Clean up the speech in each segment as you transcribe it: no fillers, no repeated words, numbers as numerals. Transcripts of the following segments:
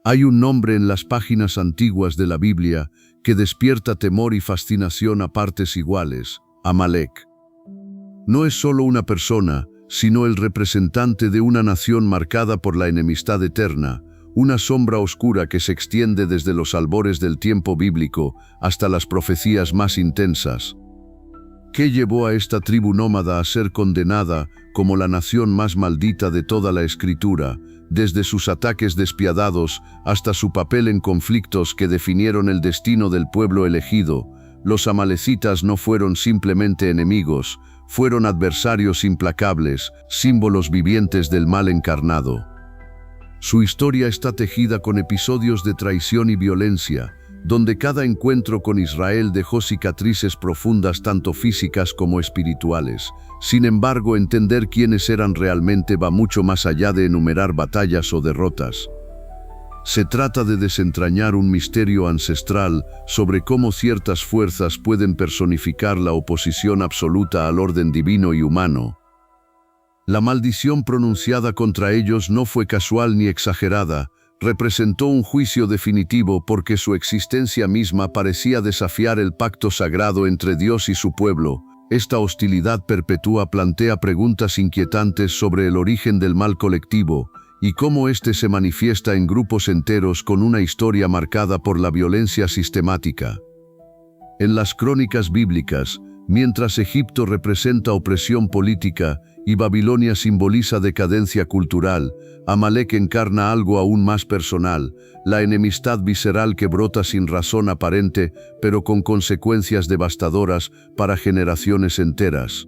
Hay un nombre en las páginas antiguas de la Biblia que despierta temor y fascinación a partes iguales: Amalek. No es solo una persona, sino el representante de una nación marcada por la enemistad eterna, una sombra oscura que se extiende desde los albores del tiempo bíblico hasta las profecías más intensas. ¿Qué llevó a esta tribu nómada a ser condenada como la nación más maldita de toda la Escritura, desde sus ataques despiadados hasta su papel en conflictos que definieron el destino del pueblo elegido? Los amalecitas no fueron simplemente enemigos, fueron adversarios implacables, símbolos vivientes del mal encarnado. Su historia está tejida con episodios de traición y violencia, donde cada encuentro con Israel dejó cicatrices profundas tanto físicas como espirituales. Sin embargo, entender quiénes eran realmente va mucho más allá de enumerar batallas o derrotas. Se trata de desentrañar un misterio ancestral sobre cómo ciertas fuerzas pueden personificar la oposición absoluta al orden divino y humano. La maldición pronunciada contra ellos no fue casual ni exagerada, representó un juicio definitivo porque su existencia misma parecía desafiar el pacto sagrado entre Dios y su pueblo. Esta hostilidad perpetua plantea preguntas inquietantes sobre el origen del mal colectivo y cómo éste se manifiesta en grupos enteros con una historia marcada por la violencia sistemática. En las crónicas bíblicas, mientras Egipto representa opresión política y Babilonia simboliza decadencia cultural, Amalek encarna algo aún más personal: la enemistad visceral que brota sin razón aparente, pero con consecuencias devastadoras para generaciones enteras.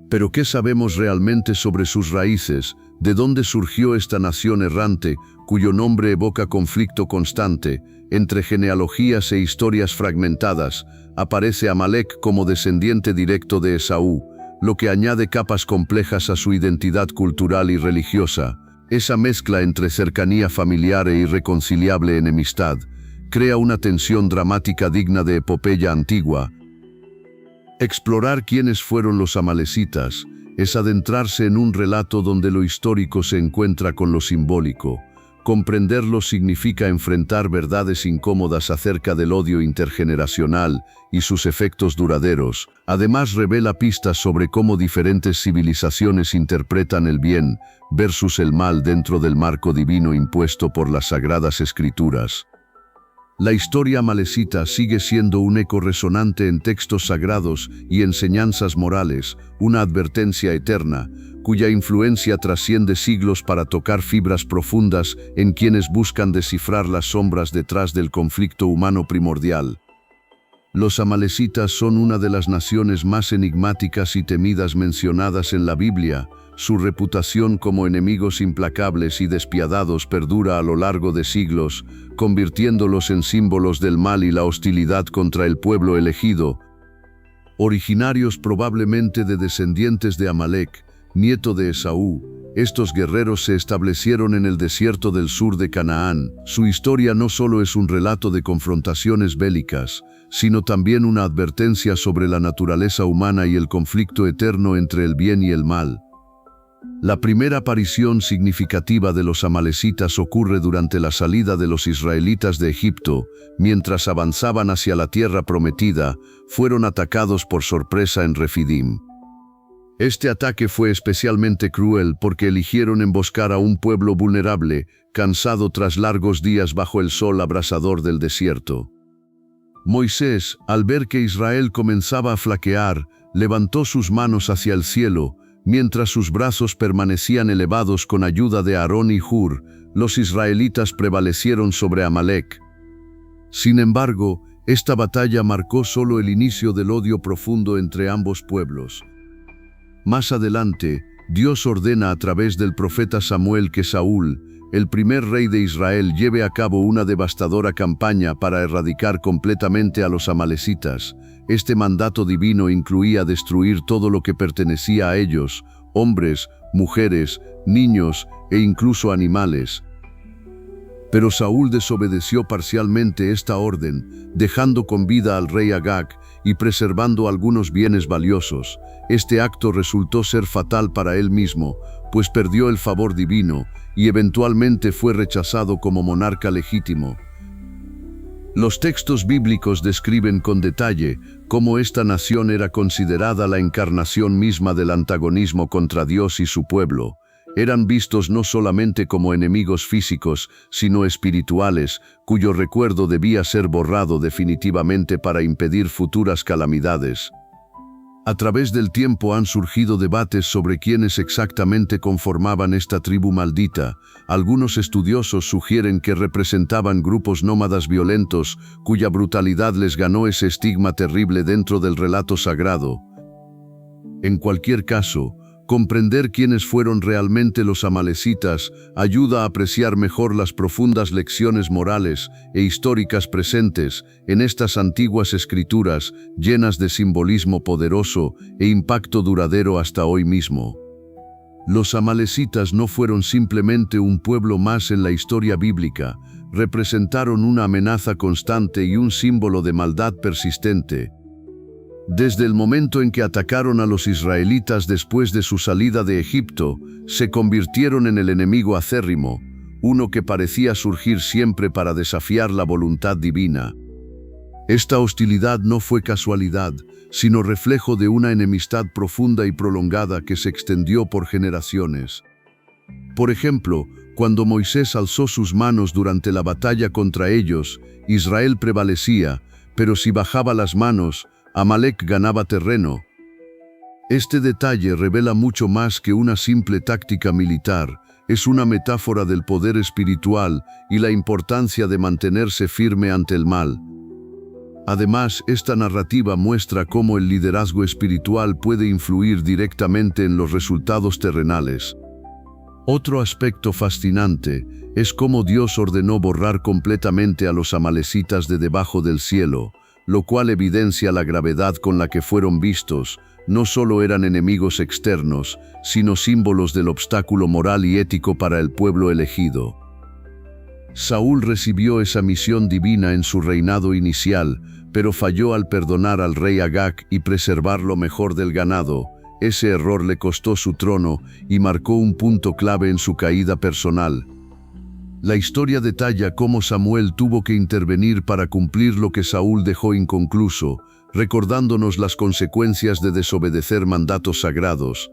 Pero ¿qué sabemos realmente sobre sus raíces? ¿De dónde surgió esta nación errante, cuyo nombre evoca conflicto constante? Entre genealogías e historias fragmentadas, aparece Amalek como descendiente directo de Esaú, lo que añade capas complejas a su identidad cultural y religiosa. Esa mezcla entre cercanía familiar e irreconciliable enemistad crea una tensión dramática digna de epopeya antigua. Explorar quiénes fueron los amalecitas es adentrarse en un relato donde lo histórico se encuentra con lo simbólico. Comprenderlos significa enfrentar verdades incómodas acerca del odio intergeneracional y sus efectos duraderos. Además, revela pistas sobre cómo diferentes civilizaciones interpretan el bien versus el mal dentro del marco divino impuesto por las Sagradas Escrituras. La historia amalecita sigue siendo un eco resonante en textos sagrados y enseñanzas morales, una advertencia eterna, cuya influencia trasciende siglos para tocar fibras profundas en quienes buscan descifrar las sombras detrás del conflicto humano primordial. Los amalecitas son una de las naciones más enigmáticas y temidas mencionadas en la Biblia. Su reputación como enemigos implacables y despiadados perdura a lo largo de siglos, convirtiéndolos en símbolos del mal y la hostilidad contra el pueblo elegido. Originarios probablemente de descendientes de Amalek, nieto de Esaú, estos guerreros se establecieron en el desierto del sur de Canaán. Su historia no solo es un relato de confrontaciones bélicas, sino también una advertencia sobre la naturaleza humana y el conflicto eterno entre el bien y el mal. La primera aparición significativa de los amalecitas ocurre durante la salida de los israelitas de Egipto. Mientras avanzaban hacia la tierra prometida, fueron atacados por sorpresa en Refidim. Este ataque fue especialmente cruel porque eligieron emboscar a un pueblo vulnerable, cansado tras largos días bajo el sol abrasador del desierto. Moisés, al ver que Israel comenzaba a flaquear, levantó sus manos hacia el cielo. Mientras sus brazos permanecían elevados con ayuda de Aarón y Hur, los israelitas prevalecieron sobre Amalek. Sin embargo, esta batalla marcó solo el inicio del odio profundo entre ambos pueblos. Más adelante, Dios ordena a través del profeta Samuel que Saúl, el primer rey de Israel, lleve a cabo una devastadora campaña para erradicar completamente a los amalecitas. Este mandato divino incluía destruir todo lo que pertenecía a ellos: hombres, mujeres, niños e incluso animales. Pero Saúl desobedeció parcialmente esta orden, dejando con vida al rey Agag, y preservando algunos bienes valiosos. Este acto resultó ser fatal para él mismo, pues perdió el favor divino y eventualmente fue rechazado como monarca legítimo. Los textos bíblicos describen con detalle cómo esta nación era considerada la encarnación misma del antagonismo contra Dios y su pueblo. Eran vistos no solamente como enemigos físicos, sino espirituales, cuyo recuerdo debía ser borrado definitivamente para impedir futuras calamidades. A través del tiempo han surgido debates sobre quiénes exactamente conformaban esta tribu maldita. Algunos estudiosos sugieren que representaban grupos nómadas violentos, cuya brutalidad les ganó ese estigma terrible dentro del relato sagrado. En cualquier caso, comprender quiénes fueron realmente los amalecitas ayuda a apreciar mejor las profundas lecciones morales e históricas presentes en estas antiguas escrituras llenas de simbolismo poderoso e impacto duradero hasta hoy mismo. Los amalecitas no fueron simplemente un pueblo más en la historia bíblica, representaron una amenaza constante y un símbolo de maldad persistente. Desde el momento en que atacaron a los israelitas después de su salida de Egipto, se convirtieron en el enemigo acérrimo, uno que parecía surgir siempre para desafiar la voluntad divina. Esta hostilidad no fue casualidad, sino reflejo de una enemistad profunda y prolongada que se extendió por generaciones. Por ejemplo, cuando Moisés alzó sus manos durante la batalla contra ellos, Israel prevalecía, pero si bajaba las manos, Amalek ganaba terreno. Este detalle revela mucho más que una simple táctica militar, es una metáfora del poder espiritual y la importancia de mantenerse firme ante el mal. Además, esta narrativa muestra cómo el liderazgo espiritual puede influir directamente en los resultados terrenales. Otro aspecto fascinante es cómo Dios ordenó borrar completamente a los amalecitas de debajo del cielo, lo cual evidencia la gravedad con la que fueron vistos. No solo eran enemigos externos, sino símbolos del obstáculo moral y ético para el pueblo elegido. Saúl recibió esa misión divina en su reinado inicial, pero falló al perdonar al rey Agag y preservar lo mejor del ganado. Ese error le costó su trono y marcó un punto clave en su caída personal. La historia detalla cómo Samuel tuvo que intervenir para cumplir lo que Saúl dejó inconcluso, recordándonos las consecuencias de desobedecer mandatos sagrados.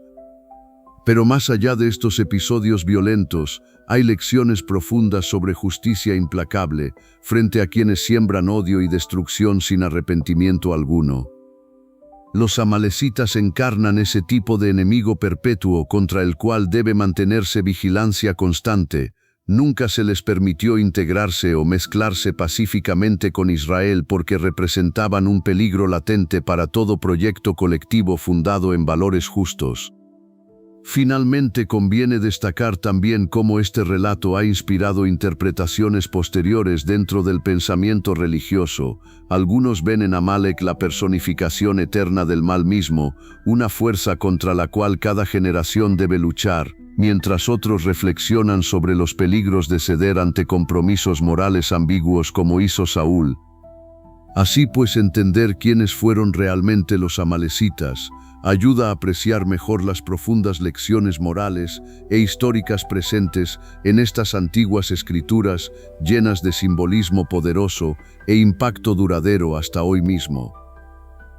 Pero más allá de estos episodios violentos, hay lecciones profundas sobre justicia implacable frente a quienes siembran odio y destrucción sin arrepentimiento alguno. Los amalecitas encarnan ese tipo de enemigo perpetuo contra el cual debe mantenerse vigilancia constante. Nunca se les permitió integrarse o mezclarse pacíficamente con Israel porque representaban un peligro latente para todo proyecto colectivo fundado en valores justos. Finalmente, conviene destacar también cómo este relato ha inspirado interpretaciones posteriores dentro del pensamiento religioso. Algunos ven en Amalek la personificación eterna del mal mismo, una fuerza contra la cual cada generación debe luchar, mientras otros reflexionan sobre los peligros de ceder ante compromisos morales ambiguos como hizo Saúl. Así pues, entender quiénes fueron realmente los amalecitas ayuda a apreciar mejor las profundas lecciones morales e históricas presentes en estas antiguas escrituras llenas de simbolismo poderoso e impacto duradero hasta hoy mismo.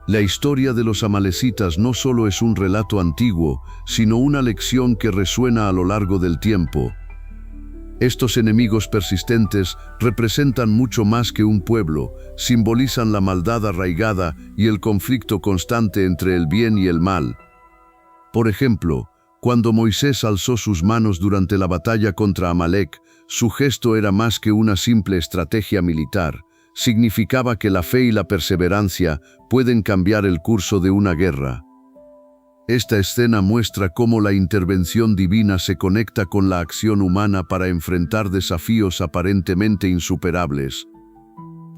La historia de los amalecitas no solo es un relato antiguo, sino una lección que resuena a lo largo del tiempo. Estos enemigos persistentes representan mucho más que un pueblo, simbolizan la maldad arraigada y el conflicto constante entre el bien y el mal. Por ejemplo, cuando Moisés alzó sus manos durante la batalla contra Amalek, su gesto era más que una simple estrategia militar. Significaba que la fe y la perseverancia pueden cambiar el curso de una guerra. Esta escena muestra cómo la intervención divina se conecta con la acción humana para enfrentar desafíos aparentemente insuperables.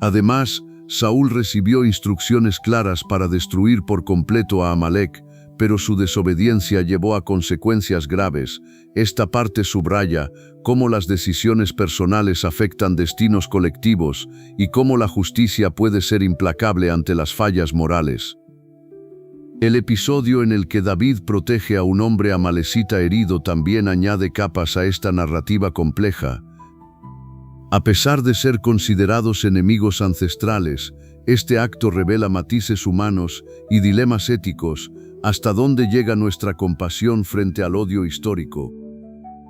Además, Saúl recibió instrucciones claras para destruir por completo a Amalek, pero su desobediencia llevó a consecuencias graves. Esta parte subraya cómo las decisiones personales afectan destinos colectivos y cómo la justicia puede ser implacable ante las fallas morales. El episodio en el que David protege a un hombre amalecita herido también añade capas a esta narrativa compleja. A pesar de ser considerados enemigos ancestrales, este acto revela matices humanos y dilemas éticos, hasta dónde llega nuestra compasión frente al odio histórico.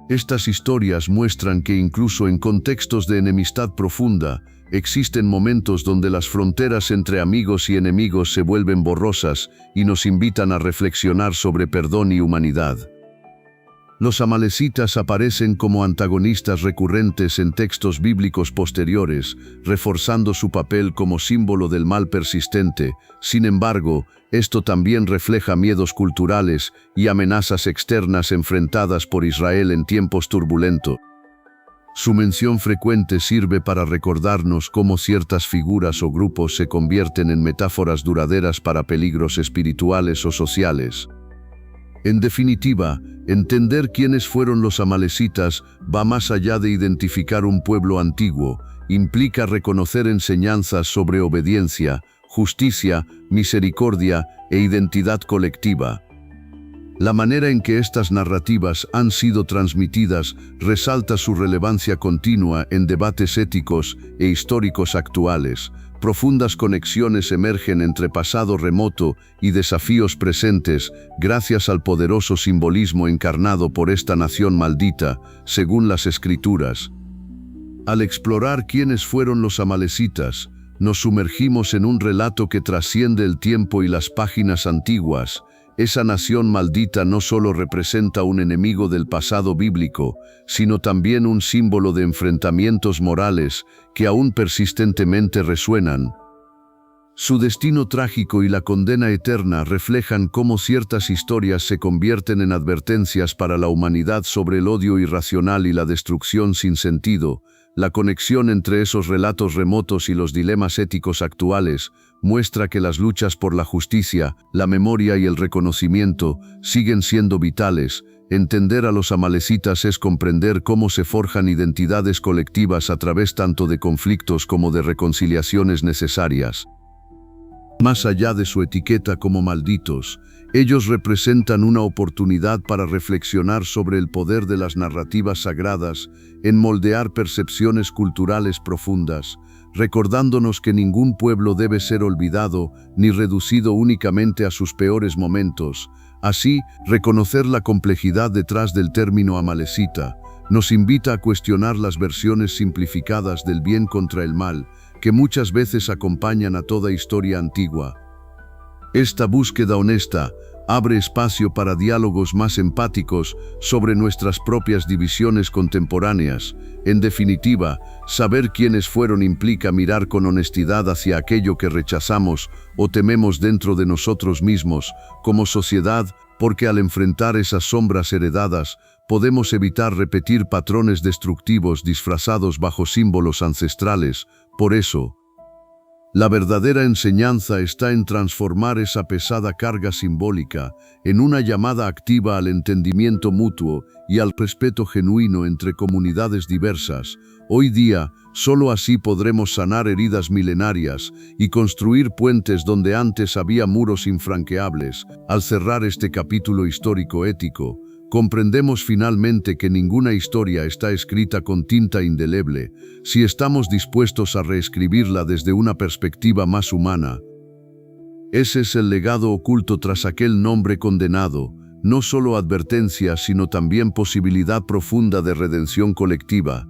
Estas historias muestran que incluso en contextos de enemistad profunda, existen momentos donde las fronteras entre amigos y enemigos se vuelven borrosas y nos invitan a reflexionar sobre perdón y humanidad. Los amalecitas aparecen como antagonistas recurrentes en textos bíblicos posteriores, reforzando su papel como símbolo del mal persistente. Sin embargo, esto también refleja miedos culturales y amenazas externas enfrentadas por Israel en tiempos turbulentos. Su mención frecuente sirve para recordarnos cómo ciertas figuras o grupos se convierten en metáforas duraderas para peligros espirituales o sociales. En definitiva, entender quiénes fueron los amalecitas va más allá de identificar un pueblo antiguo, implica reconocer enseñanzas sobre obediencia, justicia, misericordia e identidad colectiva. La manera en que estas narrativas han sido transmitidas resalta su relevancia continua en debates éticos e históricos actuales. Profundas conexiones emergen entre pasado remoto y desafíos presentes gracias al poderoso simbolismo encarnado por esta nación maldita, según las Escrituras. Al explorar quiénes fueron los amalecitas, nos sumergimos en un relato que trasciende el tiempo y las páginas antiguas. Esa nación maldita no solo representa un enemigo del pasado bíblico, sino también un símbolo de enfrentamientos morales que aún persistentemente resuenan. Su destino trágico y la condena eterna reflejan cómo ciertas historias se convierten en advertencias para la humanidad sobre el odio irracional y la destrucción sin sentido. La conexión entre esos relatos remotos y los dilemas éticos actuales muestra que las luchas por la justicia, la memoria y el reconocimiento siguen siendo vitales. Entender a los amalecitas es comprender cómo se forjan identidades colectivas a través tanto de conflictos como de reconciliaciones necesarias. Más allá de su etiqueta como malditos, ellos representan una oportunidad para reflexionar sobre el poder de las narrativas sagradas en moldear percepciones culturales profundas, recordándonos que ningún pueblo debe ser olvidado ni reducido únicamente a sus peores momentos. Así, reconocer la complejidad detrás del término amalecita nos invita a cuestionar las versiones simplificadas del bien contra el mal, que muchas veces acompañan a toda historia antigua. Esta búsqueda honesta abre espacio para diálogos más empáticos sobre nuestras propias divisiones contemporáneas. En definitiva, saber quiénes fueron implica mirar con honestidad hacia aquello que rechazamos o tememos dentro de nosotros mismos, como sociedad, porque al enfrentar esas sombras heredadas, podemos evitar repetir patrones destructivos disfrazados bajo símbolos ancestrales. Por eso, la verdadera enseñanza está en transformar esa pesada carga simbólica en una llamada activa al entendimiento mutuo y al respeto genuino entre comunidades diversas. Hoy día, solo así podremos sanar heridas milenarias y construir puentes donde antes había muros infranqueables. Al cerrar este capítulo histórico-ético, comprendemos finalmente que ninguna historia está escrita con tinta indeleble si estamos dispuestos a reescribirla desde una perspectiva más humana. Ese es el legado oculto tras aquel nombre condenado, no solo advertencia sino también posibilidad profunda de redención colectiva.